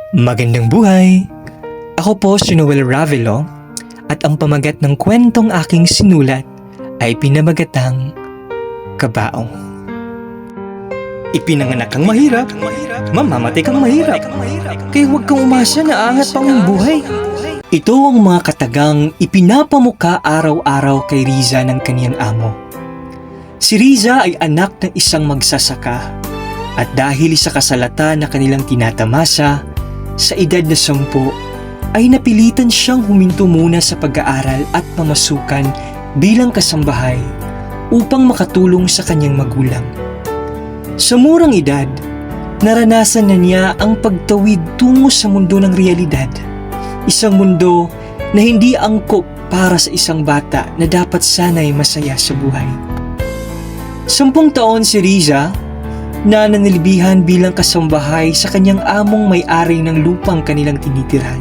Magandang buhay! Ako po si Noel Ravelo at ang pamagat ng kwentong aking sinulat ay pinamagatang Kabaong. Ipinanganak kang mahirap, mamamatay kang mahirap, kaya huwag kang umasa na aangat pang ang buhay. Ito ang mga katagang ipinapamuka araw-araw kay Riza ng kaniyang amo. Si Riza ay anak ng isang magsasaka at dahil sa kasalata na kanilang tinatamasa, sa edad na 10 ay napilitan siyang huminto muna sa pag-aaral at pamasukan bilang kasambahay upang makatulong sa kanyang magulang. Sa murang edad, naranasan na niya ang pagtawid tungo sa mundo ng realidad. Isang mundo na hindi angkop para sa isang bata na dapat sana'y masaya sa buhay. 10 taon si Riza na nanilbihan bilang kasambahay sa kanyang among may-ari ng lupang kanilang tinitirhan.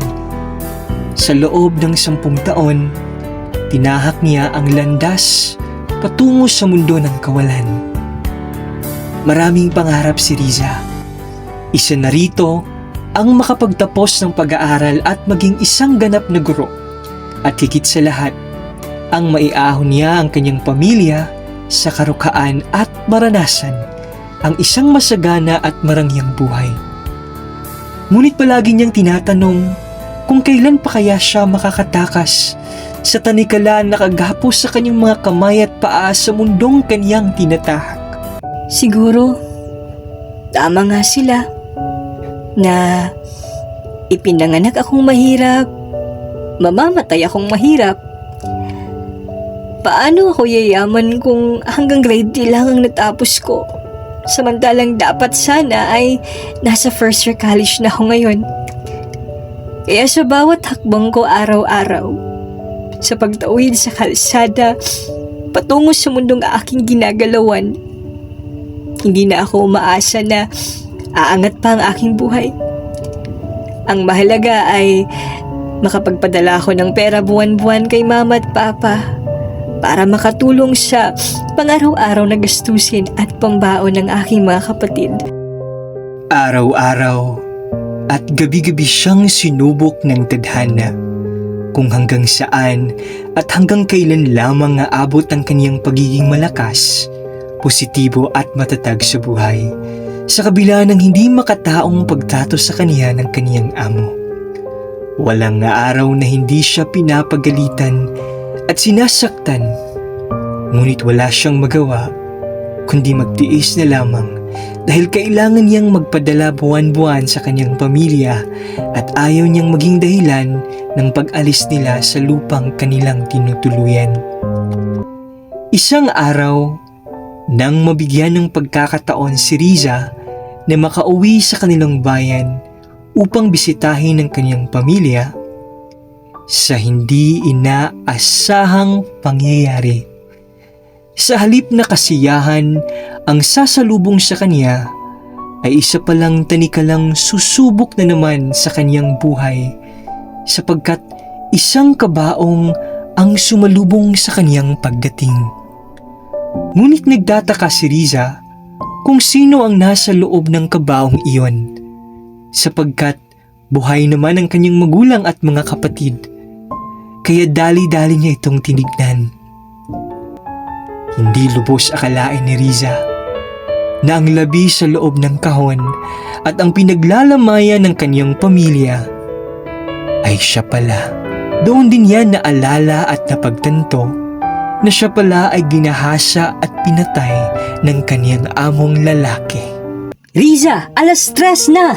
Sa loob ng 10 taon, tinahak niya ang landas patungo sa mundo ng kawalan. Maraming pangarap si Riza. Isa na rito ang makapagtapos ng pag-aaral at maging isang ganap na guro. At higit sa lahat, ang maiahon niya ang kanyang pamilya sa karukaan at maranasan ang isang masagana at marangyang buhay. Ngunit palagi niyang tinatanong kung kailan pa kaya siya makakatakas sa tanikalan na kagapos sa kanyang mga kamay at paa sa mundong kaniyang tinatahak. Siguro, tama nga sila na ipinanganak akong mahirap, mamamatay akong mahirap. Paano ako yayaman kung hanggang grade 3 lang ang natapos ko? Samantalang dapat sana ay nasa first year college na ako ngayon. Kaya sa bawat hakbang ko araw-araw, sa pagtawid sa kalsada, patungo sa mundong aking ginagalawan, hindi na ako umaasa na aangat pa ang aking buhay. Ang mahalaga ay makapagpadala ako ng pera buwan-buwan kay mama at papa para makatulong sa pang-araw-araw na gastusin at pambaon ng aking mga kapatid. Araw-araw at gabi-gabi siyang sinubok ng tadhana kung hanggang saan at hanggang kailan lamang aabot ang kaniyang pagiging malakas, positibo at matatag sa buhay sa kabila ng hindi makataong pagtato sa kaniya ng kaniyang amo. Walang araw na hindi siya pinapagalitan at sinasaktan, ngunit wala siyang magawa kundi magtiis na lamang dahil kailangan niyang magpadala buwan-buwan sa kanyang pamilya at ayaw niyang maging dahilan ng pag-alis nila sa lupang kanilang tinutuluyan. Isang araw, nang mabigyan ng pagkakataon si Riza na makauwi sa kanilang bayan upang bisitahin ang kanyang pamilya, sa hindi inaasahang pangyayari, sa halip na kasiyahan ang sasalubong sa kanya ay isa palang tanikalang susubok na naman sa kanyang buhay sapagkat isang kabaong ang sumalubong sa kanyang pagdating. Ngunit nagtataka si Riza kung sino ang nasa loob ng kabaong iyon sapagkat buhay naman ang kanyang magulang at mga kapatid. Kaya dali-dali niya itong tinignan. Hindi lubos akalain ni Riza na ang labi sa loob ng kahon at ang pinaglalamayan ng kanyang pamilya ay siya pala. Doon din niya naalala at napagtanto na siya pala ay ginahasa at pinatay ng kanyang among lalaki. Riza, 3:00 na!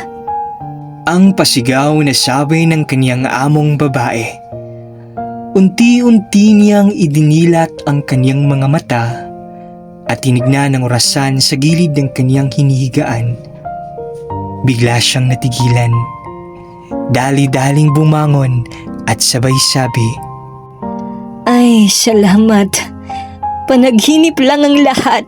Ang pasigaw na sabi ng kanyang among babae. Unti-unti niyang idinilat ang kanyang mga mata at tinignan ang orasan sa gilid ng kanyang hinihigaan. Bigla siyang natigilan. Dali-daling bumangon at sabay sabi, Ay, salamat. Panaginip lang ang lahat.